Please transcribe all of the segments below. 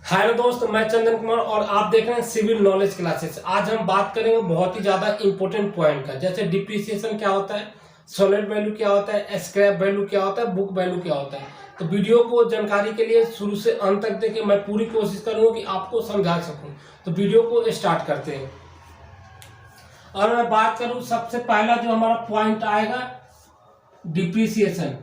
Hello दोस्त, मैं चंदन कुमार और आप देख रहे हैं सिविल नॉलेज क्लासेस। आज हम बात करेंगे बहुत ही ज्यादा इंपॉर्टेंट पॉइंट का, जैसे डिप्रिसिएशन क्या होता है, सॉलिड वैल्यू क्या होता है, स्क्रैप वैल्यू क्या होता है, बुक वैल्यू क्या होता है। तो वीडियो को जानकारी के लिए शुरू से अंत तक देखें। मैं पूरी कोशिश करूंगा कि आपको समझा सकूं। तो वीडियो को स्टार्ट करते हैं। और मैं बात करूं, सबसे पहला जो हमारा पॉइंट आएगा डिप्रिसिएशन।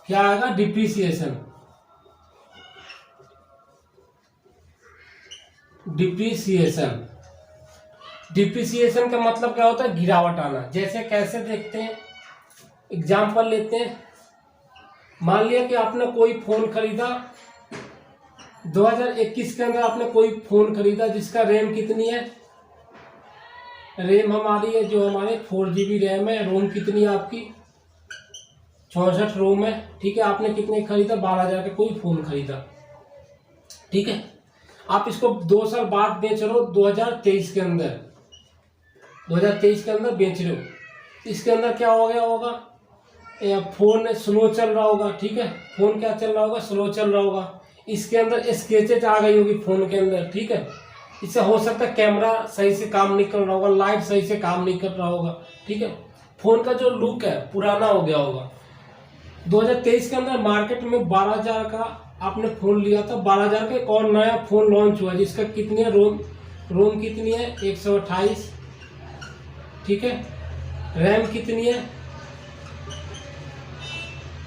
क्या आएगा? डिप्रिसिएशन। डिप्रिसिएशन डिप्रिसिएशन का मतलब क्या होता है? गिरावट आना। जैसे कैसे देखते हैं, एग्जाम्पल लेते हैं। मान लिया कि आपने कोई फोन खरीदा 2021 के अंदर, आपने कोई फोन खरीदा जिसका रैम कितनी है? रैम हमारी है, जो हमारे 4 GB रैम है। रोम कितनी है आपकी? 64 रोम है। ठीक है, आपने कितने खरीदा? 12,000 का कोई फोन खरीदा। ठीक है, आप इसको 2 साल बाद बेच रहे हो, 2023 के अंदर 2023 के अंदर बेच रहे हो। इसके अंदर क्या हो गया होगा? फोन स्लो चल रहा होगा। ठीक है, फोन क्या चल रहा होगा? स्लो चल रहा होगा। इसके अंदर स्क्रैचेज आ गई होगी फोन के अंदर। ठीक है, इससे हो सकता है कैमरा सही से काम नहीं कर रहा होगा, लाइट सही से काम नहीं कर रहा होगा। ठीक है, फोन का जो लुक है पुराना हो गया होगा। 2023 के अंदर मार्केट में 12,000 का आपने फोन लिया था। 12,000 का एक और नया फोन लॉन्च हुआ जिसका कितनी है? रोम कितनी है? 128। ठीक है, रैम कितनी है?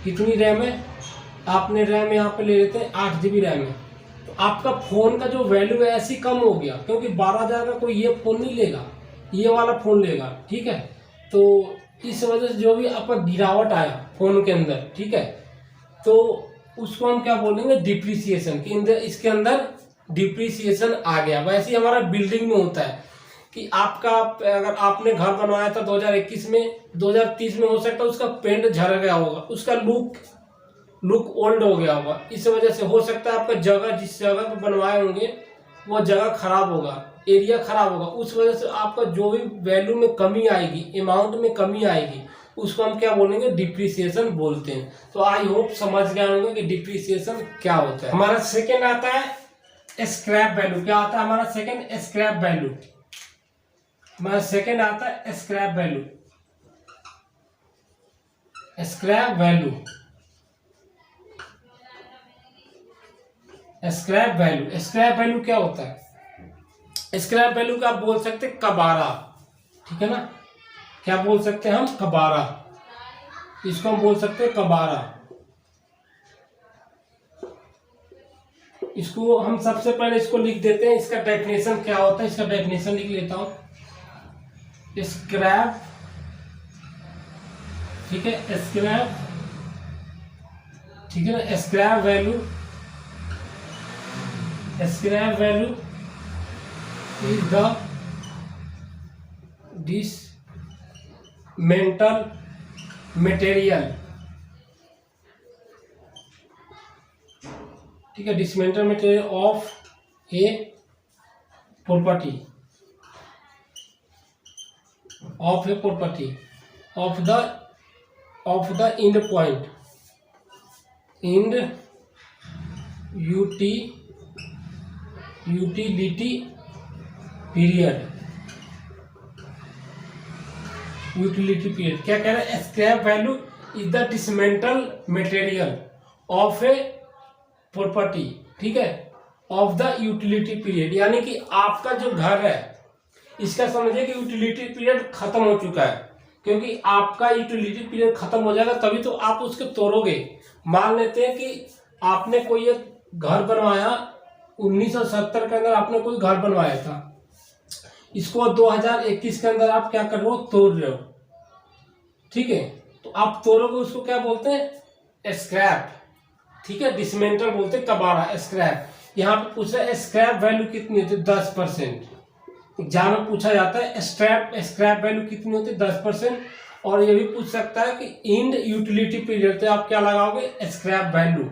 कितनी रैम है? आपने रैम यहाँ पे ले लेते हैं, 8 GB रैम है। तो आपका फोन का जो वैल्यू है ऐसी कम हो गया, क्योंकि 12,000 का कोई ये फोन नहीं लेगा, ये वाला फोन लेगा। ठीक है, तो इस वजह से जो भी आपका गिरावट आया फोन के अंदर, ठीक है, तो उसको हम क्या बोलेंगे? डिप्रिसिएशन। इसके अंदर डिप्रिसिएशन आ गया। वैसे ही हमारा बिल्डिंग में होता है कि आपका, अगर आपने घर बनवाया था 2021 में, 2030 में हो सकता है उसका पेंट झड़ गया होगा, उसका लुक ओल्ड हो गया होगा। इस वजह से हो सकता है आपका जगह, जिस जगह पर बनवाए होंगे वो जगह खराब होगा, एरिया खराब होगा। उस वजह से आपका जो भी वैल्यू में कमी आएगी, अमाउंट में कमी आएगी, उसको हम क्या बोलेंगे? डिप्रिसिएशन बोलते हैं। तो आई होप समझ गए होंगे कि डिप्रिसिएशन क्या होता है। हमारा सेकेंड आता है स्क्रैप वैल्यू। क्या आता है हमारा सेकेंड? Scrap value. हमारा सेकेंड आता है scrap value. Scrap value scrap value scrap value क्या होता है? स्क्रैप वैल्यू का आप बोल सकते हैं कबाड़ा। ठीक है ना, क्या बोल सकते हैं हम? कबाड़ा। इसको हम बोल सकते हैं कबाड़ा। इसको हम सबसे पहले इसको लिख देते हैं, इसका डेफिनेशन क्या होता है, इसका डेफिनेशन लिख लेता हूं। स्क्रैप, ठीक है, स्क्रैप, ठीक है ना, scrap value is the dismantle material। ठीक है, dismantle material of a property of the end point utility period. क्या कह रहे हैं? Scrap value is the dismantle material of a property, ठीक है, ऑफ द यूटिलिटी पीरियड। यानी कि आपका जो घर है, इसका समझिए कि यूटिलिटी पीरियड खत्म हो चुका है। क्योंकि आपका यूटिलिटी पीरियड खत्म हो जाएगा तभी तो आप उसको तोड़ोगे। मान लेते हैं कि आपने कोई एक घर बनवाया 1970 के अंदर, आपने कोई घर बनवाया था, इसको 2021 के अंदर आप क्या कर रहे हो? तोड़ रहे हो। ठीक है, तो आप तोड़ोगे, उसको क्या बोलते हैं? स्क्रैप। ठीक है, डिसमेंटल बोलते हैं कबाड़ा, स्क्रैप। यहाँ पे पूछ रहा है स्क्रैप वैल्यू कितनी होती है? 10%। एग्जाम में पूछा जाता है स्क्रैप वैल्यू कितनी होती है? 10%। और ये भी पूछ सकता है कि इंड यूटिलिटी पीरियड, तो आप क्या लगाओगे? Scrap value.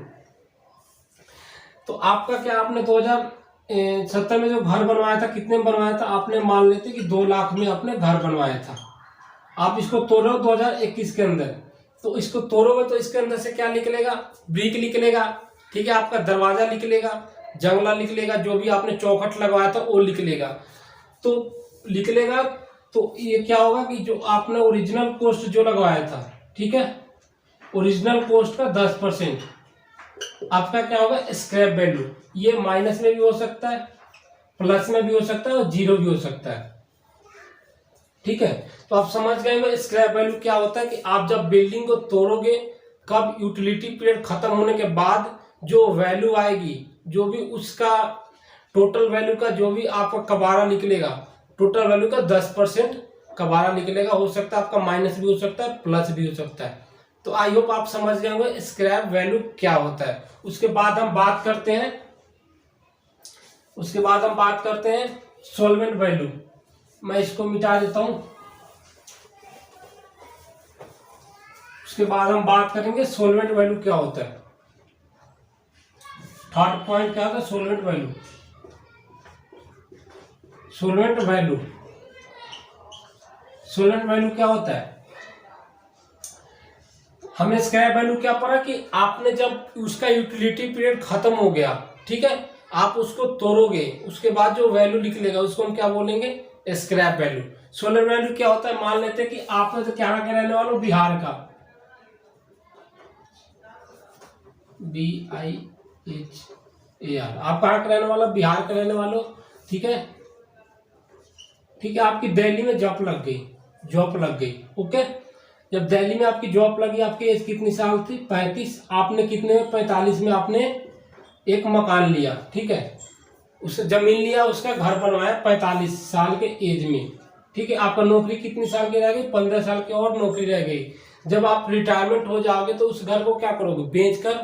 तो आपका क्या, आपने 2070 में जो घर बनवाया था, कितने में बनवाया था? आपने मान लेते कि 2 लाख में आपने घर बनवाया था। आप इसको तोड़ रहे हो 2021 के अंदर, तो इसको तोड़ोगे तो इसके अंदर से क्या निकलेगा, ब्रिक निकलेगा, ठीक है, आपका दरवाजा निकलेगा, जंगला निकलेगा, जो भी आपने चौखट लगवाया था वो निकलेगा। तो निकलेगा तो ये क्या होगा कि जो आपने ओरिजिनल कॉस्ट जो लगवाया था, ठीक है, ओरिजिनल कॉस्ट का 10% आपका क्या होगा, स्क्रैप वैल्यू। ये माइनस में भी हो सकता है, प्लस में भी हो सकता है और जीरो भी हो सकता है, ठीक है। तो आप समझ गए होंगे स्क्रैप वैल्यू क्या होता है कि आप जब बिल्डिंग को तोड़ोगे, कब यूटिलिटी पीरियड खत्म होने के बाद जो वैल्यू आएगी, जो भी उसका टोटल वैल्यू का जो भी आपका कबाड़ा निकलेगा, टोटल वैल्यू का 10% कबाड़ा निकलेगा। हो सकता है आपका माइनस भी हो सकता है, प्लस भी हो सकता है। तो आई होप आप समझ गए होंगे स्क्रैप वैल्यू क्या होता है। उसके बाद हम बात करते हैं सॉल्वेंट वैल्यू। मैं इसको मिटा देता हूं। उसके बाद हम बात करेंगे सॉल्वेंट वैल्यू क्या होता है। थर्ड पॉइंट क्या होता है, सॉल्वेंट वैल्यू। सॉल्वेंट वैल्यू क्या होता है। हमें स्क्रैप वैल्यू क्या पड़ा कि आपने जब उसका यूटिलिटी पीरियड खत्म हो गया, ठीक है, आप उसको तोड़ोगे, उसके बाद जो वैल्यू निकलेगा उसको हम क्या बोलेंगे, स्क्रैप वैल्यू। सॉल्वेंट वैल्यू क्या होता है, मान लेते हैं कि आपने तो क्या रहने वालों, बिहार का, BIHAR, आप कहाँ का रहने वाला, बिहार का रहने वालों, ठीक है, ठीक है। आपकी दिल्ली में जॉब लग गई, ओके। जब दिल्ली में आपकी जॉब लगी, आपकी एज कितनी साल थी, 35। आपने कितने में, 45 में आपने एक मकान लिया, ठीक है, उस जमीन लिया, उसका घर बनवाया 45 साल के एज में, ठीक है। आपका नौकरी कितनी साल की रह गई, 15 साल की और नौकरी रह गई। जब आप रिटायरमेंट हो जाओगे तो उस घर को क्या करोगे, बेचकर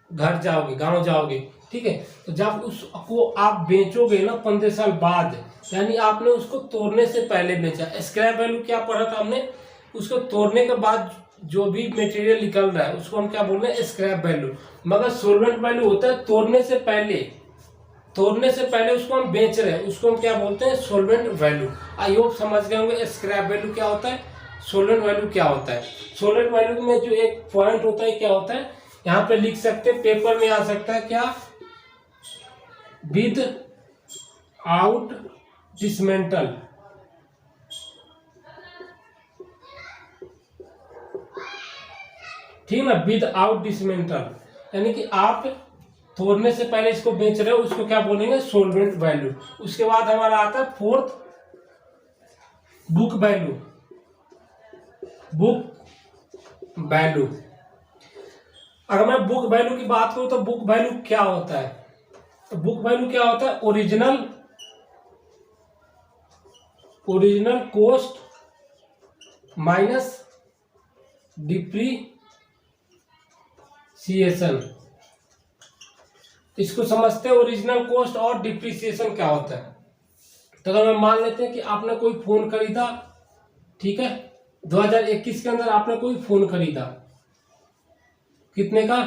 घर जाओगे, गांव जाओगे, ठीक है। तो जब उसको आप बेचोगे ना 15 साल बाद, यानी आपने उसको तोड़ने से पहले बेचा। स्क्रैप वैल्यू क्या पढ़ा था हमने, उसको तोड़ने के बाद जो भी मटेरियल निकल रहा है उसको हम क्या बोल रहे हैं, स्क्रैप वैल्यू। मगर सॉल्वेंट वैल्यू होता है तोड़ने से पहले उसको हम बेच रहे हैं, उसको हम क्या बोलते हैं, सॉल्वेंट वैल्यू। आई होप समझ गए होंगे स्क्रैप वैल्यू क्या होता है, सॉल्वेंट वैल्यू क्या होता है। सॉल्वेंट वैल्यू में जो एक पॉइंट होता है क्या होता है, यहाँ पे लिख सकते हैं, पेपर में आ सकता है क्या, विद आउट डिसमेंटल, ठीक है, विद आउट डिसमेंटल, यानी कि आप तोड़ने से पहले इसको बेच रहे हो, उसको क्या बोलेंगे, सॉल्वेंट वैल्यू। उसके बाद हमारा आता है फोर्थ, बुक वैल्यू। अगर मैं बुक वैल्यू की बात करूं तो बुक वैल्यू क्या होता है, तो बुक वैल्यू क्या होता है, ओरिजिनल कॉस्ट माइनस डिप्रीसिएशन। इसको समझते हैं ओरिजिनल कॉस्ट और डिप्रीसिएशन क्या होता है। तो अगर मैं मान लेते हैं कि आपने कोई फोन खरीदा, ठीक है, 2021 के अंदर आपने कोई फोन खरीदा, कितने का,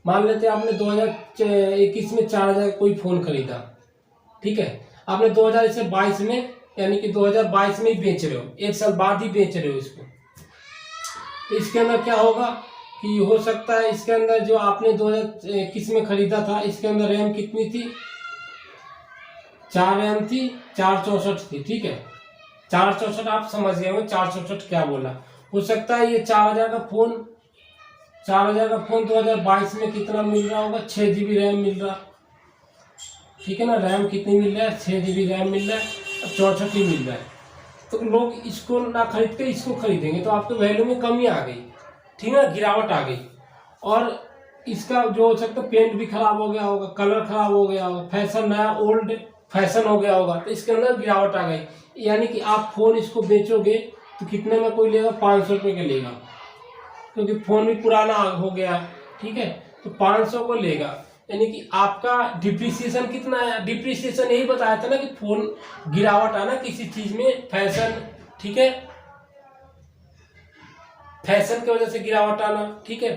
मान लेते हैं आपने 2021 में 4000 कोई फोन खरीदा, ठीक है। आपने 2022 में, यानी कि 2022 में ही बेच रहे हो, एक साल बाद ही बेच रहे हो इसको। तो इसके अंदर क्या होगा कि हो सकता है इसके अंदर जो आपने 2021 में खरीदा था, इसके अंदर रैम कितनी थी, 4 रैम थी, 464 थी, ठीक है। 464 आप समझ गए हो, 464 क्या बोला। हो सकता है ये 4000 का फोन 2022 में कितना मिल रहा होगा, 6 GB रैम मिल रहा, ठीक है ना। रैम कितनी मिल रहा है, 6 GB रैम मिल रहा है, 64 ही मिल रहा है। तो लोग इसको ना खरीद के इसको खरीदेंगे, तो आपको वैल्यू में कमी आ गई, ठीक है, गिरावट आ गई। और इसका जो हो सकता है पेंट भी खराब हो गया होगा, कलर खराब हो गया होगा, फैशन नया ओल्ड फैशन हो गया होगा, तो इसके अंदर गिरावट आ गई। यानी कि आप फोन इसको बेचोगे तो कितने में कोई लेगा, 500 रुपये का लेगा, क्योंकि फोन भी पुराना हो गया, ठीक है, तो 500 को लेगा। यानी कि आपका डिप्रिसिएशन कितना है, डिप्रिसिएशन यही बताया था ना कि फोन गिरावट आना किसी चीज में, फैशन, ठीक है, फैशन की वजह से गिरावट आना, ठीक है,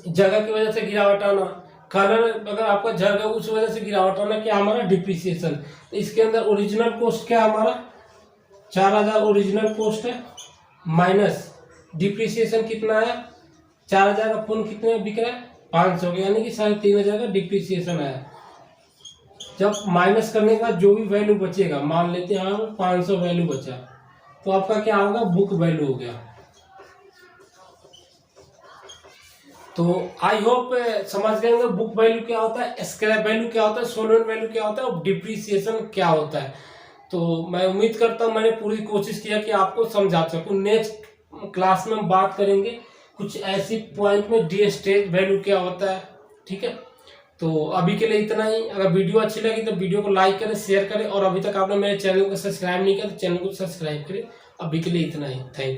जगह की वजह से गिरावट आना, कलर अगर आपका झड़ गया उस वजह से गिरावट आना, क्या हमारा डिप्रिसिएशन। तो इसके अंदर ओरिजिनल कॉस्ट क्या हमारा 4000 ओरिजिनल कॉस्ट है, माइनस डिप्रिसिएशन कितना आया, 4,000 का फोन कितने में बिक रहा है, 500 का, यानी कि 3,500 का डिप्रिसिएशन आया। जब माइनस करने के बाद जो भी वैल्यू बचेगा, मान लेते हैं यहाँ 500 वैल्यू बचा, तो आपका क्या होगा, बुक वैल्यू हो गया। तो आई होप समझ गए होंगे बुक वैल्यू क्या होता है, स्क्रैप वैल्यू क्या होता है, सोल्वेंट वैल्यू क्या होता है और डिप्रिसिएशन क्या होता है। तो मैं उम्मीद करता हूँ मैंने पूरी कोशिश किया कि आपको समझा सकूँ। नेक्स्ट क्लास में हम बात करेंगे कुछ ऐसी पॉइंट में डी स्टेज वैल्यू क्या होता है, ठीक है। तो अभी के लिए इतना ही। अगर वीडियो अच्छी लगी तो वीडियो को लाइक करें, शेयर करें, और अभी तक आपने मेरे चैनल को सब्सक्राइब नहीं किया तो चैनल को सब्सक्राइब करें। अभी के लिए इतना ही, थैंक यू।